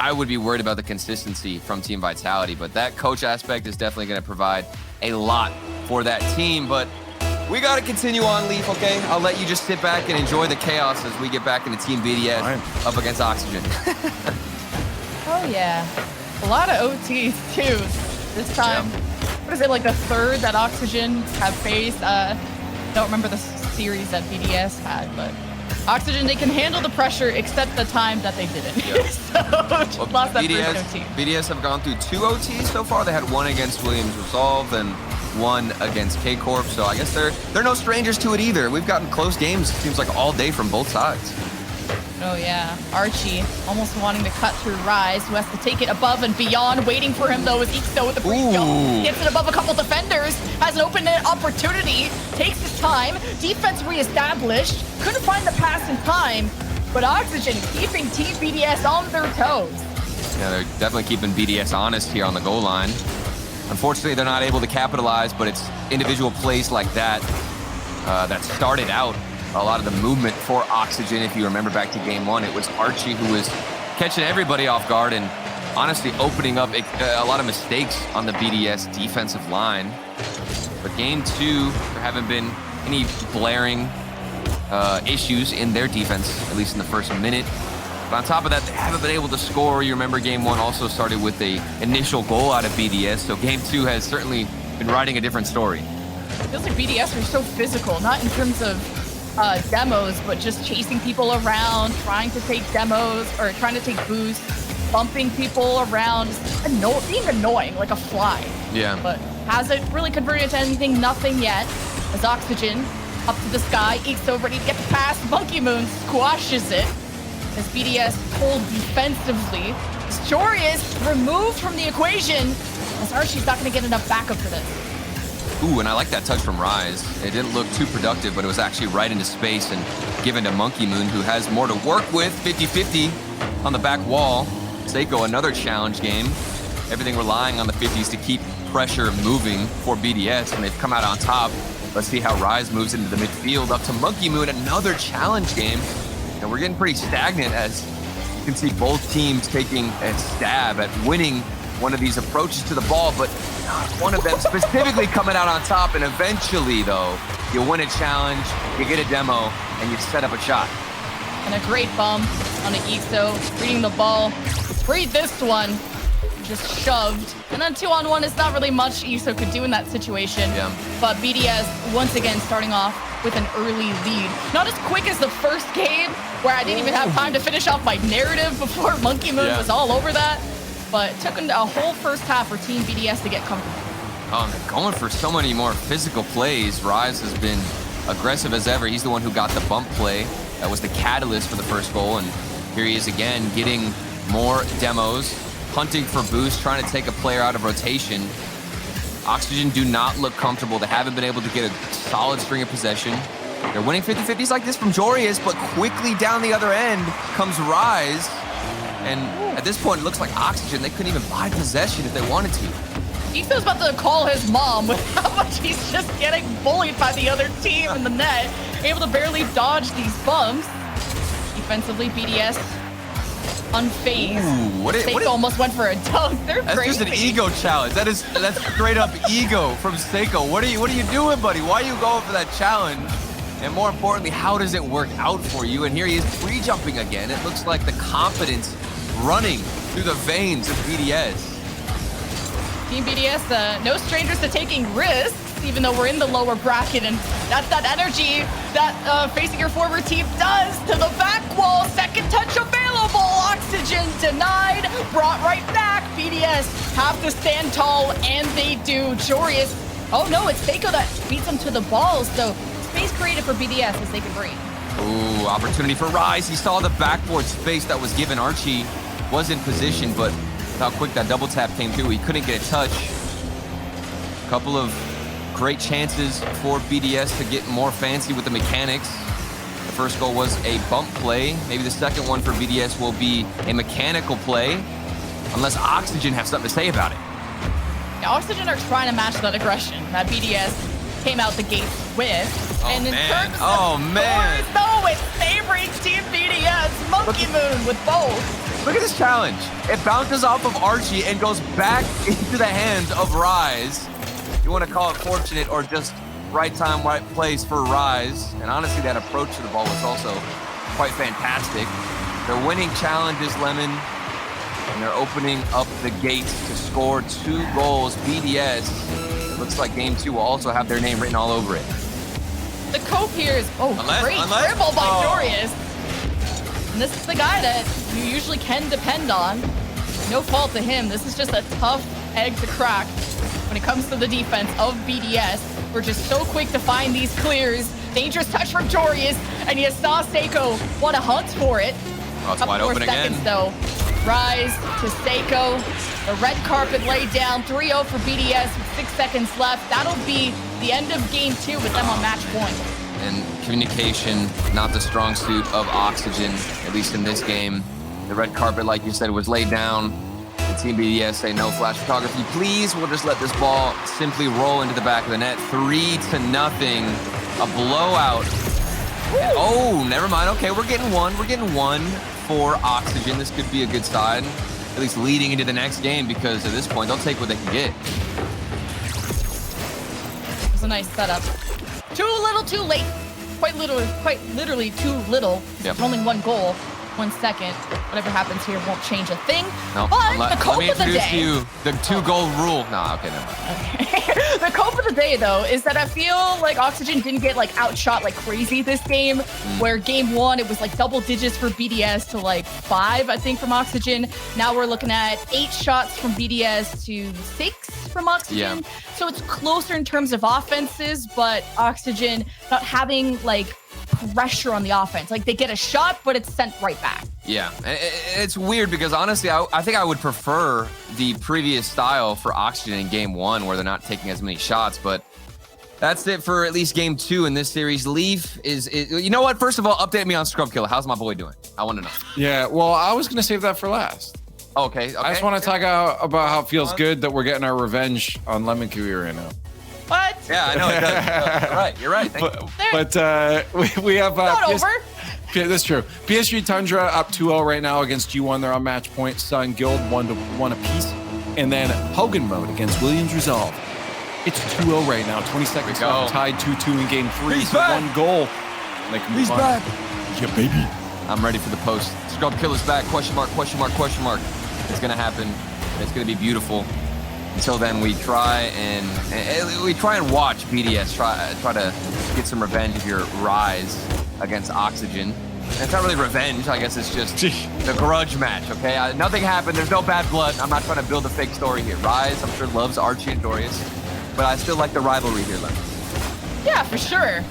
I would be worried about the consistency from Team Vitality, but that coach aspect is definitely going to provide a lot for that team. But we got to continue on, Leaf, okay? I'll let you just sit back and enjoy the chaos as we get back into Team BDS up against Oxygen. Oh, yeah. A lot of OTs, too, this time. Yeah. What is it, like the third that Oxygen have faced? Don't remember the series that BDS had, but Oxygen, they can handle the pressure except the time that they didn't. Yep. So well, lost that first OT. BDS have gone through 2 OTs so far. They had 1 against Williams Resolve and 1 against K-Corp. So I guess they're no strangers to it either. We've gotten close games, it seems like, all day from both sides. Oh, yeah. Archie almost wanting to cut through Rise, who has to take it above and beyond. Waiting for him, though, is Ixo with the free kill. Gets it above a couple defenders. Has an open opportunity. Takes his time. Defense reestablished. Couldn't find the pass in time. But Oxygen keeping Team BDS on their toes. Yeah, they're definitely keeping BDS honest here on the goal line. Unfortunately, they're not able to capitalize, but it's individual plays like that that started out a lot of the movement for Oxygen. If you remember back to game 1, it was Archie who was catching everybody off guard and honestly opening up a lot of mistakes on the BDS defensive line. But game 2, there haven't been any blaring issues in their defense, at least in the first minute. But on top of that, they haven't been able to score. You remember game 1 also started with a initial goal out of BDS, so game 2 has certainly been writing a different story. It feels like BDS are so physical, not in terms of demos, but just chasing people around, trying to take demos, or trying to take boosts, bumping people around, being annoying like a fly. Yeah. But hasn't really converted to anything, nothing yet. As Oxygen up to the sky, Ixo ready to get the pass. Monkey Moon squashes it. As BDS pulled defensively. As Joreus removed from the equation. As Archie's not going to get enough backup for this. Ooh, and I like that touch from Rise. It didn't look too productive, but it was actually right into space and given to Monkey Moon, who has more to work with. 50-50 on the back wall. Seiko, another challenge game. Everything relying on the 50s to keep pressure moving for BDS, and they've come out on top. Let's see how Rise moves into the midfield. Up to Monkey Moon, another challenge game. And we're getting pretty stagnant as you can see both teams taking a stab at winning one of these approaches to the ball, but not one of them specifically coming out on top. And eventually, though, you win a challenge, you get a demo, and you set up a shot. And a great bump on an Ixo, reading the ball. Read this one. Just shoved. And then 2-on-1 is not really much Ixo could do in that situation. Yeah. But BDS, once again, starting off with an early lead. Not as quick as the first game, where I didn't even have time to finish off my narrative before Monkey Moon was all over that. But it took a whole first half for Team BDS to get comfortable. Oh, they're going for so many more physical plays. Rise has been aggressive as ever. He's the one who got the bump play. That was the catalyst for the first goal. And here he is again, getting more demos, hunting for boost, trying to take a player out of rotation. Oxygen do not look comfortable. They haven't been able to get a solid string of possession. They're winning 50-50s like this from Joreus, but quickly down the other end comes Rise. And at this point, it looks like Oxygen, they couldn't even buy possession if they wanted to. Ixo's about to call his mom with how much he's just getting bullied by the other team in the net. Able to barely dodge these bumps. Defensively, BDS unfazed. Seiko almost went for a dunk. They're That's crazy. just an ego challenge. That's straight up ego from Seiko. What are you doing, buddy? Why are you going for that challenge? And more importantly, how does it work out for you? And here he is pre-jumping again. It looks like the confidence running through the veins of BDS. Team BDS, no strangers to taking risks, even though we're in the lower bracket, and that's that energy that facing your forward team does to the back wall. Second touch available. Oxygen denied, brought right back. BDS have to stand tall, and they do. Joreus, oh no, it's Seiko that beats him to the ball, so space created for BDS as they can breathe. Ooh, opportunity for Rise. He saw the backboard space that was given. Archie was in position, but how quick that double tap came through, he couldn't get a touch. A couple of great chances for BDS to get more fancy with the mechanics. The first goal was a bump play. Maybe the second one for BDS will be a mechanical play, unless Oxygen have something to say about it. Yeah, Oxygen are trying to match that aggression that BDS came out the gate with. And in terms of scores, no, it's favoring Team BDS. Monkey Moon with both. Look at this challenge. It bounces off of Archie and goes back into the hands of Rise. You want to call it fortunate or just right time, right place for Rise. And honestly, that approach to the ball was also quite fantastic. They're winning challenges, Lemon, and they're opening up the gates to score 2 goals. BDS, it looks like game 2 will also have their name written all over it. The cope here is, great dribble by Dorius. And this is the guy that you usually can depend on. No fault to him. This is just a tough egg to crack when it comes to the defense of BDS. We're just so quick to find these clears. Dangerous touch from Dorius, and you saw Seiko want to hunt for it. Oh, it's wide open seconds, again. Though. Rise to Seiko. The red carpet laid down. 3-0 for BDS with 6 seconds left. That'll be the end of game 2 with them on match point. And communication, not the strong suit of Oxygen, at least in this game. The red carpet, like you said, was laid down. The Team BDS say no flash photography, please. We'll just let this ball simply roll into the back of the net. 3-0, a blowout. And, oh, never mind. Okay, we're getting one. We're getting 1 for Oxygen. This could be a good side, at least leading into the next game, because at this point, they'll take what they can get. It was a nice setup. Too little, too late. Quite literally too little. Yep. Only 1 goal, 1 second. Whatever happens here won't change a thing. No, but the cope of the day. Let me introduce to you the 2-goal rule. No, okay, never mind. Okay. The cope of the day, though, is that I feel like Oxygen didn't get like outshot like crazy this game. Where game 1 it was like double digits for BDS to like 5, I think, from Oxygen. Now we're looking at 8 shots from BDS to 6 from Oxygen. Yeah. So it's closer in terms of offenses, but Oxygen not having like pressure on the offense. Like they get a shot, but it's sent right back. Yeah, it's weird because honestly, I think I would prefer the previous style for Oxygen in game 1 where they're not taking as many shots, but that's it for at least game 2 in this series. Leaf is you know what? First of all, update me on Scrub Killer. How's my boy doing? I want to know. Yeah, well, I was going to save that for last. Okay. I just want to talk about how it feels good that we're getting our revenge on Lemon Kiwi right now. What? Yeah, I know it does. You're right. Thank you. But we have Not over. Yeah, that's true. PSG Tundra up 2-0 right now against G1. They're on match point. Sun Guild 1-1 apiece. And then Hogan mode against Williams Resolve. It's 2-0 right now. 20 seconds left. Tied 2-2 in game 3. He's so back. 1 goal. He's back. Yeah, baby. I'm ready for the post. Scrub Killer's back. Question mark, question mark, question mark. It's going to happen. It's going to be beautiful. Until then, we try and watch BDS try to get some revenge of your Rise against Oxygen. And it's not really revenge. I guess it's just the grudge match, okay? Nothing happened. There's no bad blood. I'm not trying to build a fake story here. Rise, I'm sure, loves Archie and Dorius. But I still like the rivalry here, Lemon. Yeah, for sure.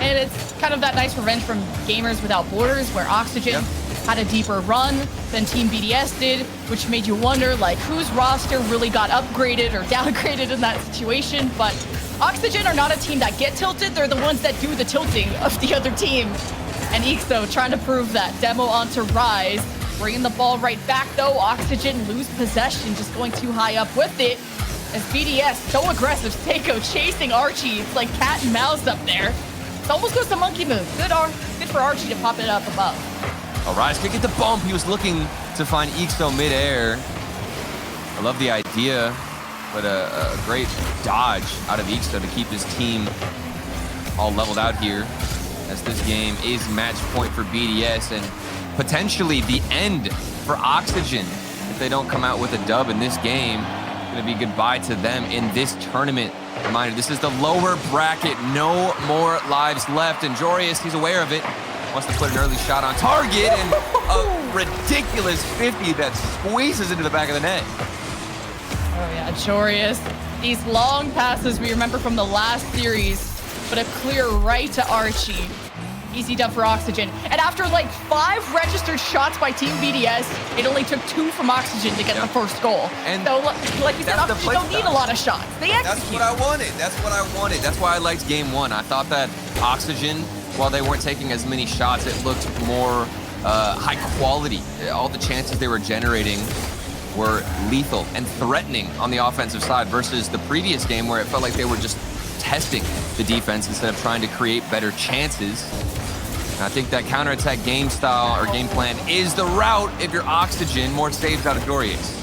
And it's kind of that nice revenge from Gamers Without Borders where Oxygen had a deeper run than Team BDS did, which made you wonder, like, whose roster really got upgraded or downgraded in that situation. But Oxygen are not a team that get tilted. They're the ones that do the tilting of the other team. And Ixo trying to prove that. Demo onto Rise. Bringing the ball right back, though. Oxygen lose possession, just going too high up with it. As BDS, so aggressive. Seiko chasing Archie. It's like cat and mouse up there. It almost goes to monkey move. Good for Archie to pop it up above. Oh, Rise could get the bump. He was looking to find Ixo midair. I love the idea, but a great dodge out of Ixo to keep his team all leveled out here, as this game is match point for BDS and potentially the end for Oxygen if they don't come out with a dub in this game. It's going to be goodbye to them in this tournament. Reminder, this is the lower bracket. No more lives left. And Jorius, he's aware of it. Wants to put an early shot on target and a ridiculous 50 that squeezes into the back of the net. Oh yeah, Jorius. These long passes we remember from the last series, but a clear right to Archie. Easy dub for Oxygen. And after like 5 registered shots by Team BDS, it only took 2 from Oxygen to get the first goal. And so, like you said, Oxygen don't need a lot of shots. They execute. That's what I wanted. That's what I wanted. That's why I liked game 1. I thought that Oxygen, while they weren't taking as many shots, it looked more high quality. All the chances they were generating were lethal and threatening on the offensive side versus the previous game where it felt like they were just testing the defense instead of trying to create better chances. I think that counterattack game style or game plan is the route if you're Oxygen. More saves out of Dorius.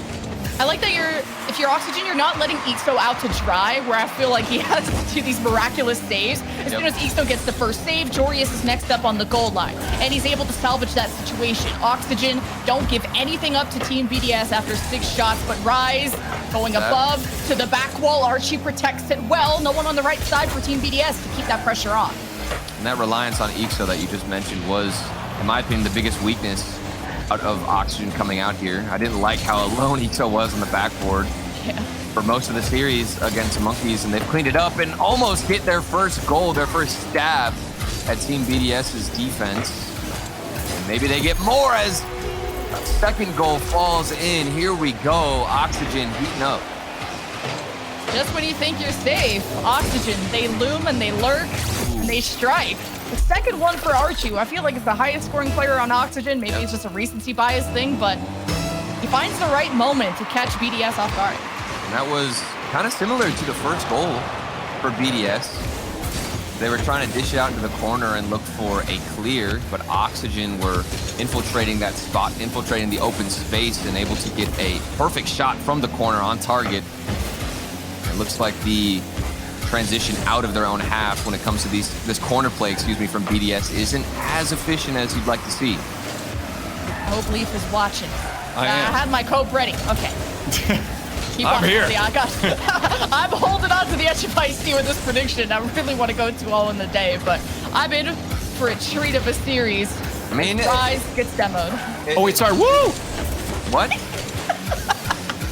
I like that if you're Oxygen, you're not letting Ixo out to dry, where I feel like he has to do these miraculous saves. As soon as Ixo gets the first save, Jorius is next up on the goal line, and he's able to salvage that situation. Oxygen don't give anything up to Team BDS after 6 shots, but Rise going above to the back wall. Archie protects it well. No one on the right side for Team BDS to keep that pressure on. And that reliance on Ixo that you just mentioned was, in my opinion, the biggest weakness out of Oxygen coming out here. I didn't like how alone Ixo was on the backboard for most of the series against Monkeys, and they've cleaned it up and almost hit their first goal, their first stab at Team BDS's defense. And maybe they get more as a second goal falls in. Here we go, Oxygen heating up. Just when you think you're safe, Oxygen, they loom and they lurk and they strike. The second one for Archie, I feel like it's the highest scoring player on Oxygen. Maybe it's just a recency bias thing, but he finds the right moment to catch BDS off guard. And that was kind of similar to the first goal for BDS. They were trying to dish it out into the corner and look for a clear, but Oxygen were infiltrating that spot, infiltrating the open space, and able to get a perfect shot from the corner on target. It looks like the transition out of their own half when it comes to this corner play, from BDS isn't as efficient as you'd like to see. I hope Leaf is watching. I had my cope ready. Okay. I'm here. Yeah, I'm holding on to the edge of my seat with this prediction. I really want to go 2-0 in the day, but I'm in for a treat of a series. I mean, Rise gets demoed. Oh, wait, sorry. Woo! What?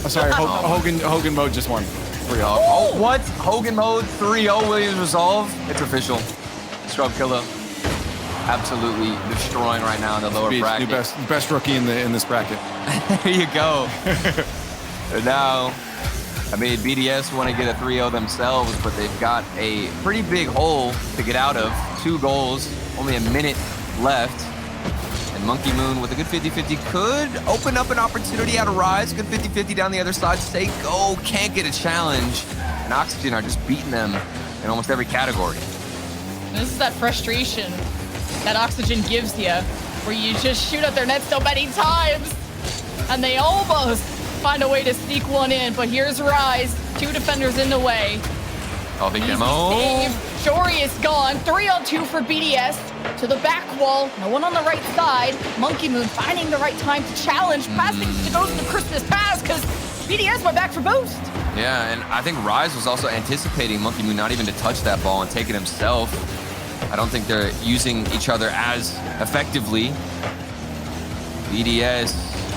I'm sorry. Hogan mode just won. 3-0. Oh, what? Hogan mode 3-0 Williams Resolve. It's official. Scrub Killer absolutely destroying right now in the lower bracket. New best rookie in this bracket. There you go. And now, I mean, BDS want to get a 3-0 themselves, but they've got a pretty big hole to get out of. 2 goals, only a minute left. And Monkey Moon with a good 50-50 could open up an opportunity out of Rise. Good 50-50 down the other side. Seiko can't get a challenge. And Oxygen are just beating them in almost every category. This is that frustration that Oxygen gives you, where you just shoot at their net so many times, and they almost find a way to sneak one in. But here's Rise. 2 defenders in the way. Oh, big demo. Jory is gone. 3-on-2 for BDS. To the back wall. No one on the right side. Monkey Moon finding the right time to challenge. Passing to go to the Christmas pass because BDS went back for boost. Yeah, and I think Rise was also anticipating Monkey Moon not even to touch that ball and take it himself. I don't think they're using each other as effectively. BDS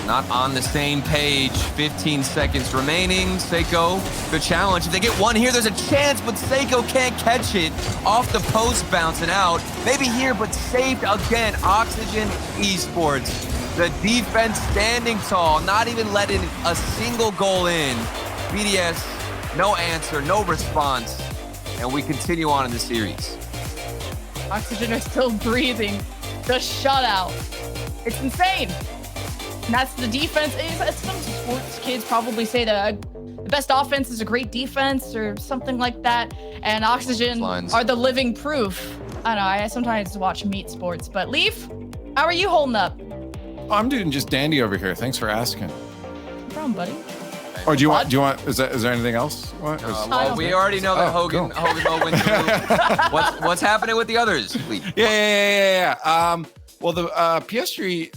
not on the same page. 15 seconds remaining. Seiko, good challenge. If they get one here, there's a chance, but Seiko can't catch it. Off the post, bouncing out. Maybe here, but saved again. Oxygen Esports. The defense standing tall, not even letting a single goal in. BDS, no answer, no response. And we continue on in the series. Oxygen are still breathing. The shutout. It's insane. And that's the defense. Some sports kids probably say that the best offense is a great defense or something like that. And Oxygen are the living proof. I don't know. I sometimes watch meat sports. But Leaf, how are you holding up? I'm doing just dandy over here. Thanks for asking. No problem, buddy. Or do you want? Is there anything else? Well, we already know that Hogan went through. What's happening with the others? Yeah. Well, the PSG,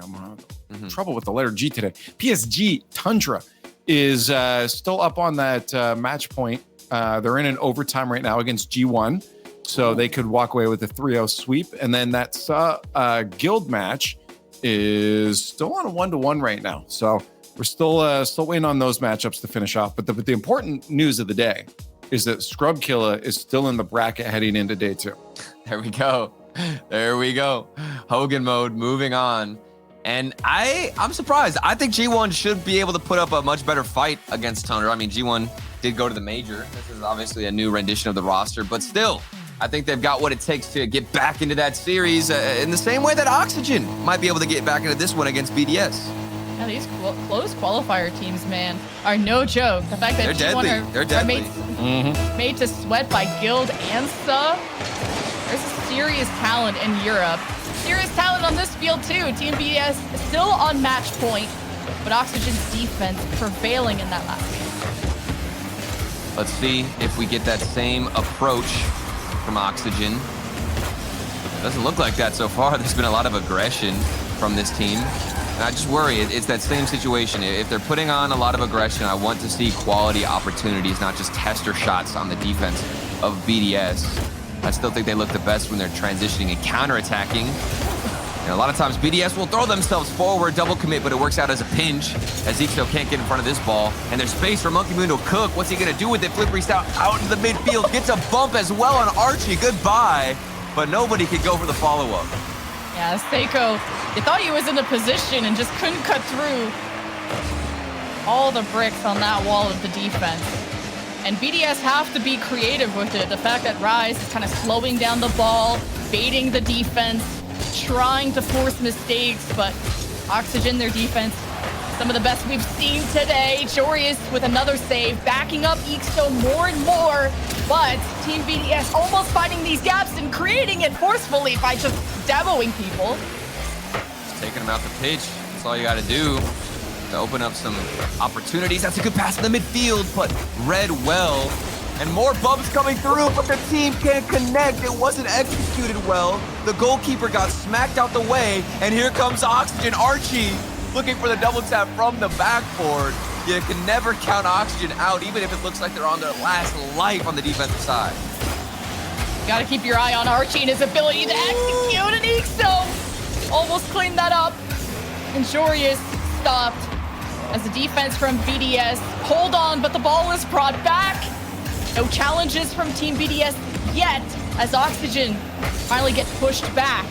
I'm in trouble with the letter G today. PSG Tundra is still up on that match point. They're in an overtime right now against G1, so they could walk away with a 3-0 sweep. And then that guild match is still on a 1-1 right now. So we're still waiting on those matchups to finish off. But the important news of the day is that Scrub Killa is still in the bracket heading into day 2. There we go. Hogan mode moving on. And I'm surprised. I think G1 should be able to put up a much better fight against Tundra. I mean, G1 did go to the major. This is obviously a new rendition of the roster, but still, I think they've got what it takes to get back into that series in the same way that Oxygen might be able to get back into this one against BDS. Yeah, these close qualifier teams, man, are no joke. The fact that G1 are made to sweat by Guild and Sub. There's a serious talent in Europe. Serious talent on this field too. Team BDS still on match point, but Oxygen's defense prevailing in that last game. Let's see if we get that same approach from Oxygen. Doesn't look like that so far. There's been a lot of aggression from this team. And I just worry, it's that same situation. If they're putting on a lot of aggression, I want to see quality opportunities, not just tester shots on the defense of BDS. I still think they look the best when they're transitioning and counterattacking. And a lot of times BDS will throw themselves forward, double commit, but it works out as a pinch, as Ixo can't get in front of this ball. And there's space for Monkey Moon to cook. What's he gonna do with it? Flip Restyle out into the midfield, gets a bump as well on Archie. Goodbye, but nobody could go for the follow-up. Yeah, Seiko, you thought he was in a position and just couldn't cut through all the bricks on that wall of the defense. And BDS have to be creative with it. The fact that Rise is kind of slowing down the ball, baiting the defense, trying to force mistakes, but Oxygen, their defense, some of the best we've seen today. Joreus with another save, backing up Ixo more and more, but Team BDS almost finding these gaps and creating it forcefully by just demoing people. Just taking them out the pitch. That's all you got to do to open up some opportunities. That's a good pass in the midfield, but read well. And more bumps coming through, but the team can't connect. It wasn't executed well. The goalkeeper got smacked out the way, and here comes Oxygen. Archie looking for the double tap from the backboard. You can never count Oxygen out, even if it looks like they're on their last life on the defensive side. You gotta keep your eye on Archie and his ability to execute, and Ixo almost cleaned that up. And Joreus stopped as the defense from BDS hold on, but the ball is brought back. No challenges from Team BDS yet, as Oxygen finally get pushed back,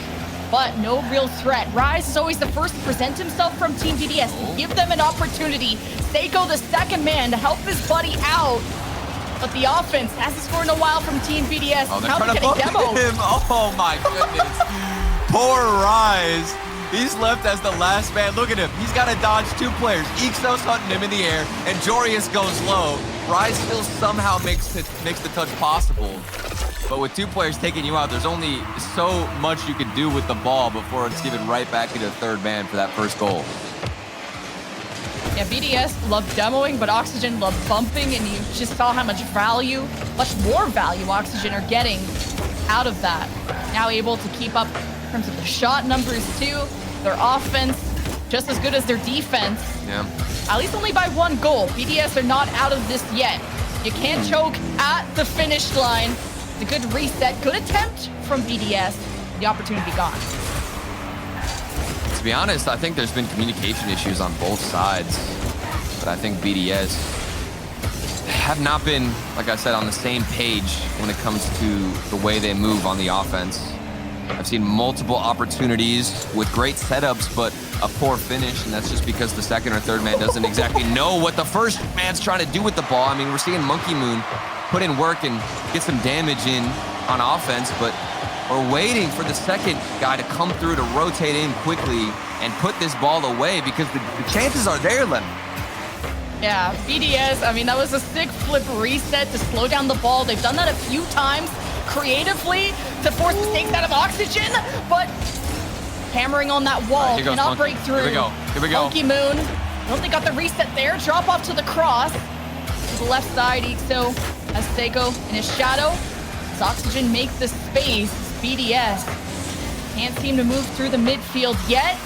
but no real threat. Rise is always the first to present himself from Team BDS. Give them an opportunity. Seiko, the second man, to help his buddy out. But the offense hasn't scored in a while from Team BDS. Oh, they're now trying to getting bump demoed. him. Oh my goodness. Poor Rise. He's left as the last man. Look at him. He's got to dodge two players. Ixo's hunting him in the air, and Joreus goes low. Rise still somehow makes the touch possible. But with two players taking you out, there's only so much you can do with the ball before it's given right back into the third man for that first goal. Yeah, BDS loved demoing, but Oxygen loved bumping, and you just saw how much value, much more value Oxygen are getting out of that. Now able to keep up in terms of the shot numbers too, their offense, just as good as their defense. Yeah. At least only by one goal. BDS are not out of this yet. You can't choke at the finish line. It's a good reset, good attempt from BDS. The opportunity gone. To be honest, I think there's been communication issues on both sides. But I think BDS have not been, like I said, on the same page when it comes to the way they move on the offense. I've seen multiple opportunities with great setups, but a poor finish, and that's just because the second or third man doesn't exactly know what the first man's trying to do with the ball. I mean, we're seeing Monkey Moon put in work and get some damage in on offense, but we're waiting for the second guy to come through to rotate in quickly and put this ball away, because the chances are there, Len. Yeah, BDS, I mean, that was a sick flip reset to slow down the ball. They've done that a few times creatively to force mistakes out of Oxygen, but hammering on that wall cannot break through. Here we go. Here we go. Monkey Moon. I don't think got the reset there. Drop off to the cross. To the left side, Ixo as Seiko in his shadow. As Oxygen make the space, BDS can't seem to move through the midfield yet.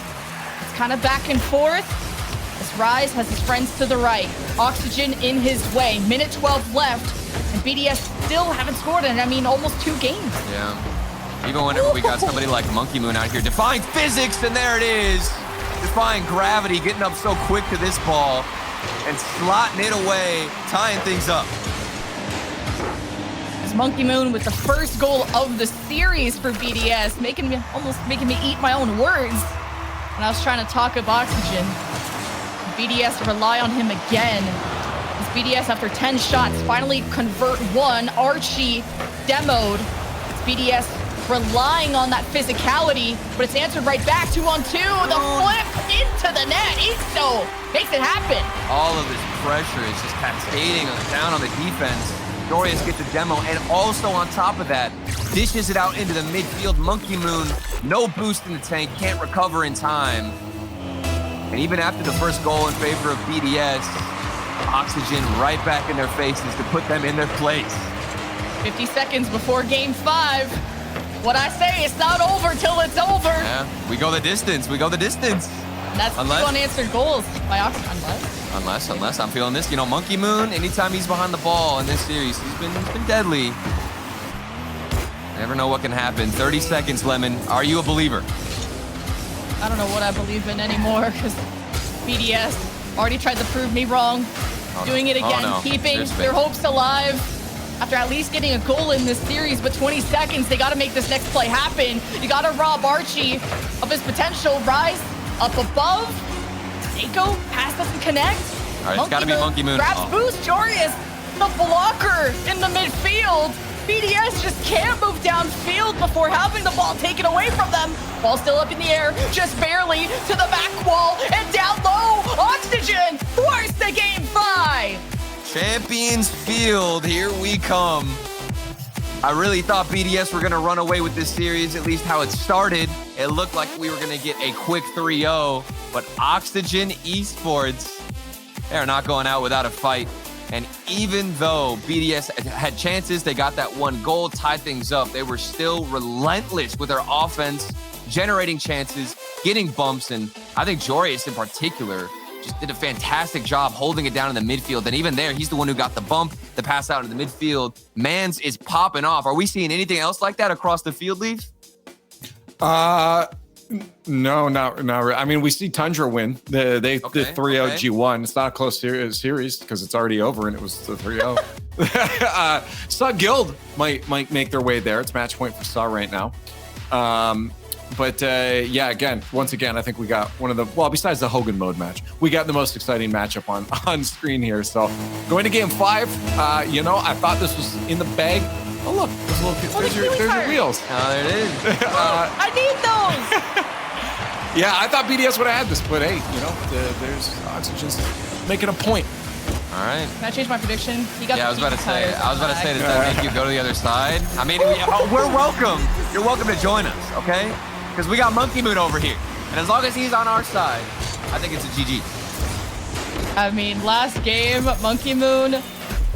It's kind of back and forth. As Rise has his friends to the right. Oxygen in his way. Minute 12 left. And BDS still haven't scored in, I mean, almost 2 games. Yeah. Even whenever we got somebody like Monkey Moon out here defying physics, and there it is. Defying gravity, getting up so quick to this ball and slotting it away, tying things up. As Monkey Moon with the first goal of the series for BDS, almost making me eat my own words when I was trying to talk up Oxygen. BDS rely on him again. As BDS, after 10 shots, finally convert one. Archie demoed. As BDS relying on that physicality, but it's answered right back. 2-on-2. The flip into the net. Ixo makes it happen. All of this pressure is just cascading down on the defense. Dorius gets a demo, and also on top of that, dishes it out into the midfield. Monkey Moon, no boost in the tank, can't recover in time. And even after the first goal in favor of BDS, Oxygen right back in their faces to put them in their place. 50 seconds before game 5. What I say, it's not over till it's over. Yeah, we go the distance. We go the distance. And that's 2 unanswered goals by Oxygen. Unless I'm feeling this. You know, Monkey Moon, anytime he's behind the ball in this series, he's been deadly. Never know what can happen. 30 seconds, Lemon. Are you a believer? I don't know what I believe in anymore because BDS already tried to prove me wrong. Doing it again, keeping their hopes alive. After at least getting a goal in this series, but 20 seconds, they got to make this next play happen. You got to rob Archie of his potential. Rise up above. Seiko, pass doesn't connect. All right, it's got to be Monkey Moon. Grabs boost, Jorius, the blocker in the midfield. BDS just can't move downfield before having the ball taken away from them. Ball still up in the air, just barely to the back wall and down low. Oxygen, force the game 5. Champions Field, here we come. I really thought BDS were going to run away with this series, at least how it started. It looked like we were going to get a quick 3-0, but Oxygen Esports, they're not going out without a fight. And even though BDS had chances, they got that 1 goal, tied things up, they were still relentless with their offense, generating chances, getting bumps, and I think Jorius in particular just did a fantastic job holding it down in the midfield. And even there, he's the one who got the bump, the pass out into the midfield. Mans is popping off. Are we seeing anything else like that across the field, Leaf? No, not really. I mean, we see Tundra win. They did 3-0 G1. It's not a close series because it's already over and it was the 3-0. Saw Guild might make their way there. It's match point for Saw right now. But yeah, once again, I think we got one of the, well, besides the Hogan mode match, we got the most exciting matchup on screen here. So going to game 5, you know, I thought this was in the bag. Oh, look, there's your wheels. Oh, there it is. I need those. Yeah, I thought BDS would have had this, but hey, you know, there's Oxygen's making a point. All right. Can I change my prediction? You got I was about to say, does that make you go to the other side? I mean, we're welcome. You're welcome to join us, okay? Because we got Monkey Moon over here. And as long as he's on our side, I think it's a GG. I mean, last game, Monkey Moon,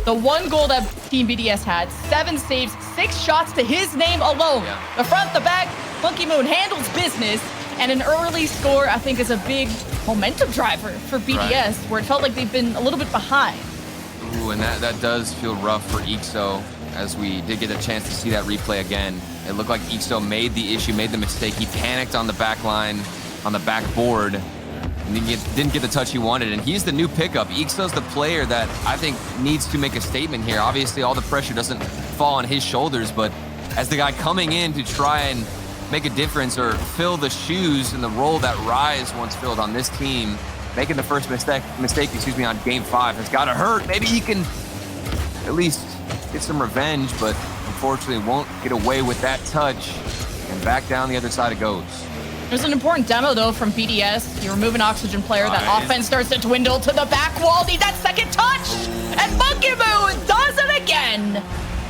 the 1 goal that Team BDS had, 7 saves, 6 shots to his name alone. Yeah. The front, the back, Monkey Moon handles business. And an early score, I think, is a big momentum driver for BDS, where it felt like they've been a little bit behind. Ooh, and that does feel rough for Ixo, as we did get a chance to see that replay again. It looked like Ixo made the issue, made the mistake. He panicked on the back line, on the backboard, and didn't get the touch he wanted. And he's the new pickup. Ixo's the player that I think needs to make a statement here. Obviously, all the pressure doesn't fall on his shoulders, but as the guy coming in to try and make a difference or fill the shoes in the role that Rise once filled on this team, making the first mistake, on game 5 has got to hurt. Maybe he can at least get some revenge, but unfortunately won't get away with that touch, and back down the other side it goes. There's an important demo, though, from BDS. You remove an Oxygen player, that offense starts to dwindle to the back wall. Need that second touch, and Monkey Moon does it again.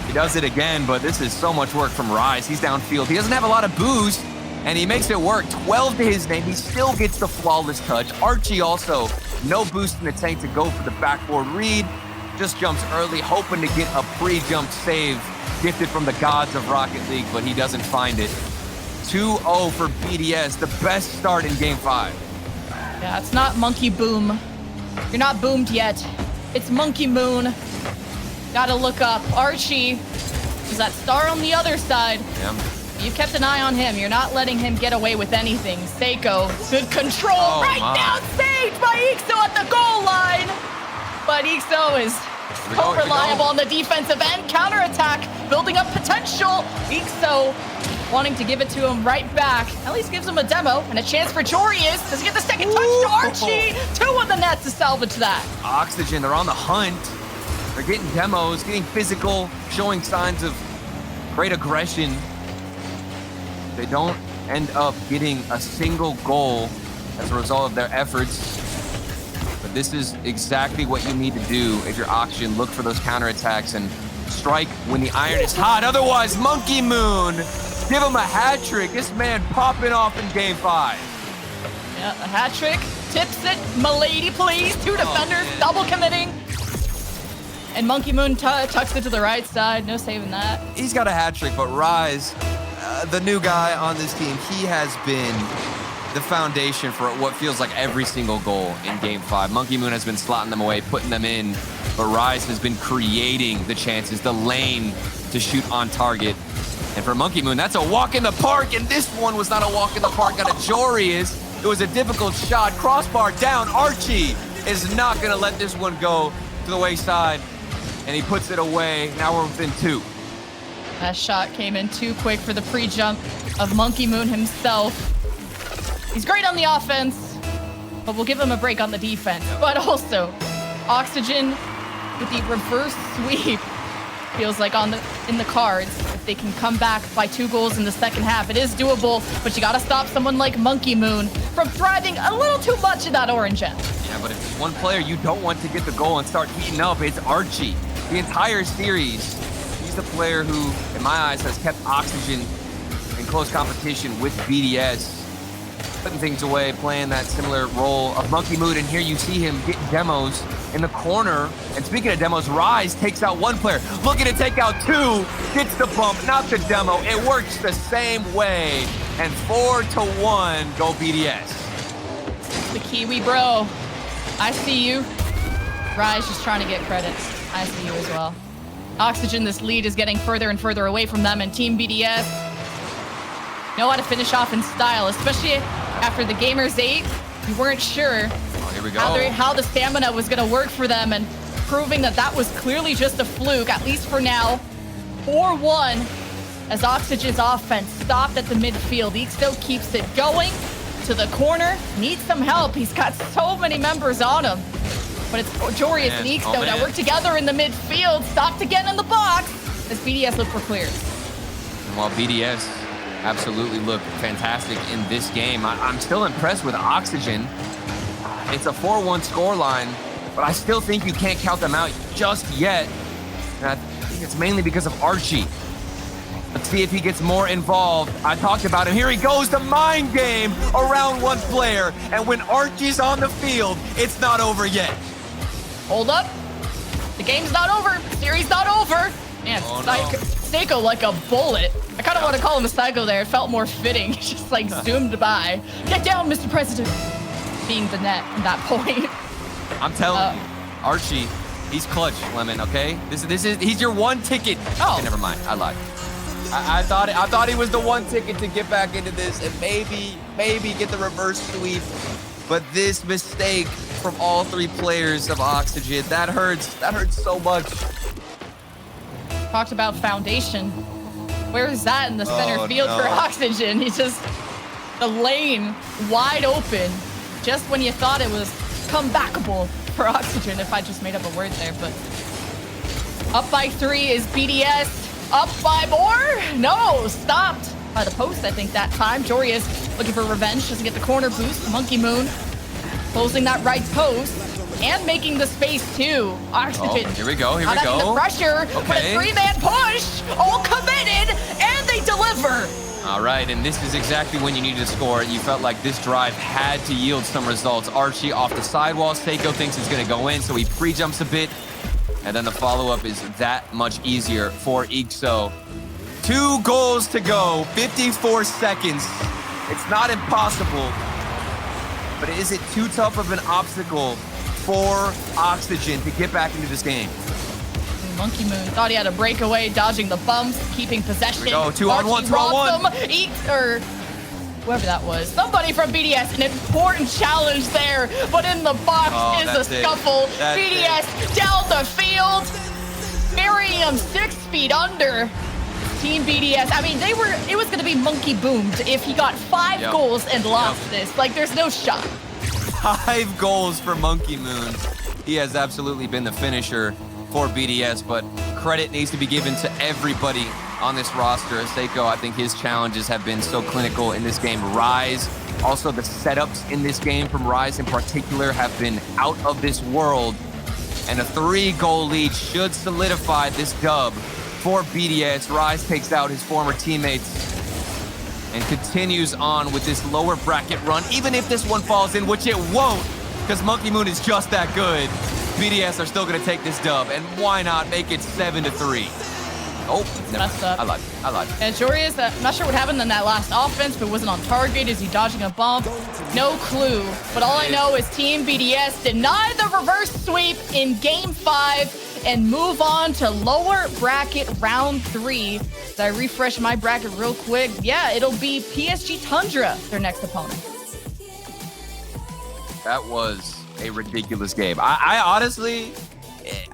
He does it again, but this is so much work from Rise. He's downfield. He doesn't have a lot of boost, and he makes it work. 12 to his name. He still gets the flawless touch. Archie also, no boost in the tank to go for the backboard read. Just jumps early, hoping to get a pre-jump save gifted from the gods of Rocket League, but he doesn't find it. 2-0 for BDS, the best start in game 5. Yeah, it's not Monkey Boom. You're not boomed yet. It's Monkey Moon. Gotta look up. Archie is that star on the other side. Yeah. You've kept an eye on him. You're not letting him get away with anything. Seiko, good control. Down, saved by Ixo at the goal line. But Ixo is so reliable on the defensive end. Counterattack, building up potential. Ixo wanting to give it to him right back. At least gives him a demo and a chance for Jorius. Does he get the second touch to Archie? 2 on the net to salvage that. Oxygen, they're on the hunt. They're getting demos, getting physical, showing signs of great aggression. They don't end up getting a single goal as a result of their efforts. But this is exactly what you need to do if you're Oxygen. Look for those counterattacks and strike when the iron is hot. Otherwise, Monkey Moon, give him a hat trick. This man popping off in game 5. Yeah, a hat trick. Tips it, milady, please. 2 defenders, double committing. And Monkey Moon tucks it to the right side. No saving that. He's got a hat trick, but Rise, the new guy on this team, he has been the foundation for what feels like every single goal in game 5. Monkey Moon has been slotting them away, putting them in, but Rise has been creating the chances, the lane to shoot on target. And for Monkey Moon, that's a walk in the park, and this one was not a walk in the park on a Joreuz. It was a difficult shot, crossbar down. Archie is not gonna let this one go to the wayside, and he puts it away. Now we're within 2. That shot came in too quick for the pre-jump of Monkey Moon himself. He's great on the offense, but we'll give him a break on the defense. But also, Oxygen with the reverse sweep feels like in the cards. If they can come back by 2 goals in the second half, it is doable, but you gotta stop someone like Monkey Moon from thriving a little too much in that orange end. Yeah, but if there's one player you don't want to get the goal and start heating up, it's Archie. The entire series, he's the player who, in my eyes, has kept Oxygen in close competition with BDS. Putting things away, playing that similar role of Monkey Moon, and here you see him get demos in the corner. And speaking of demos, Rise takes out 1 player, looking to take out 2, gets the bump, not the demo. It works the same way, and 4-1 go BDS. The Kiwi bro, I see you. Rise just trying to get credit. I see you as well. Oxygen, this lead is getting further and further away from them, and Team BDS know how to finish off in style, especially after the Gamers 8. We weren't sure Here we go. how the stamina was going to work for them, and proving that was clearly just a fluke, at least for now. 4-1 as Oxygen's offense stopped at the midfield. Ixto keeps it going to the corner. Needs some help. He's got so many members on him. But it's Joreuz and Ixto that work together in the midfield. Stopped again in the box as BDS look for clears. And while BDS absolutely look fantastic in this game, I'm still impressed with Oxygen. It's a 4-1 scoreline, but I still think you can't count them out just yet. And I think it's mainly because of Archie. Let's see if he gets more involved. I talked about him. Here he goes, the mind game around 1 player. And when Archie's on the field, it's not over yet. Hold up. The game's not over. Series not over. Man, Seiko like a bullet. I kind of want to call him a psycho there. It felt more fitting. Just like zoomed by. Get down, Mr. President. Being the net at that point. I'm telling you, Archie, he's clutch, Lemon, okay? He's your 1 ticket. Oh, okay, never mind. I lied. I thought he was the 1 ticket to get back into this and maybe get the reverse sweep. But this mistake from all 3 players of Oxygen, that hurts so much. Talked about foundation. Where is that in the center field for Oxygen? He just, the lane wide open, just when you thought it was comebackable for Oxygen, if I just made up a word there. But up by 3 is BDS. Up by more? No, stopped by the post, I think, that time. Joreuz looking for revenge, doesn't get the corner boost. Monkey Moon closing that right post and making the space too. Oxygen. Here we go. The pressure, but a 3-man push, all committed, and they deliver. All right, and this is exactly when you needed to score. You felt like this drive had to yield some results. Archie off the sidewall. Seiko thinks it's going to go in, so he pre-jumps a bit. And then the follow-up is that much easier for Ixto. 2 goals to go, 54 seconds. It's not impossible, but is it too tough of an obstacle for Oxygen to get back into this game? Monkey Moon thought he had a breakaway, dodging the bumps, keeping possession. Here we go, 2-on-1, 2-on-1. Or whoever that was. Somebody from BDS, an important challenge there, but in the box is a scuffle. BDS down the field, burying him 6 feet under. Team BDS, I mean, it was gonna be monkey boomed if he got 5 goals and lost this. Like, there's no shot. 5 goals for Monkey Moon. He has absolutely been the finisher for BDS, but credit needs to be given to everybody on this roster. Seiko, I think his challenges have been so clinical in this game. Rise, also the setups in this game from Rise in particular have been out of this world. And a 3-goal lead should solidify this dub for BDS. Rise takes out his former teammates and continues on with this lower bracket run, even if this one falls in, which it won't, because Monkey Moon is just that good. BDS are still going to take this dub, and why not make it 7-3? Oh, messed up. I lied. And Jorius, I'm not sure what happened in that last offense, but wasn't on target. Is he dodging a bump? No clue. But all I know is Team BDS deny the reverse sweep in Game 5 and move on to lower bracket round 3. As I refresh my bracket real quick, yeah, it'll be PSG Tundra, their next opponent. That was a ridiculous game. I honestly,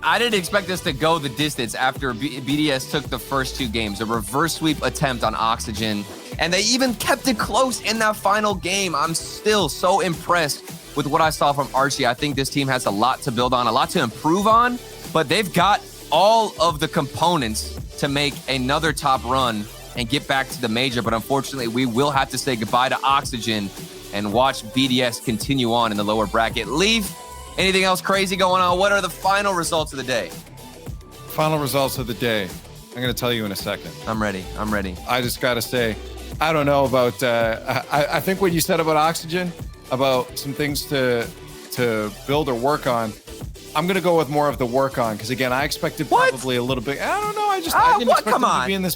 I didn't expect us to go the distance after BDS took the first 2 games. A reverse sweep attempt on Oxygen, and they even kept it close in that final game. I'm still so impressed with what I saw from Archie. I think this team has a lot to build on, a lot to improve on, but they've got all of the components to make another top run and get back to the major. But unfortunately, we will have to say goodbye to Oxygen and watch BDS continue on in the lower bracket. Leaf, anything else crazy going on? What are the final results of the day? Final results of the day. I'm going to tell you in a second. I'm ready. I just got to say, I don't know about, I think what you said about Oxygen, about some things to build or work on, I'm going to go with more of the work on, because again, I expected probably a little bit. I don't know. I didn't expect them to be in this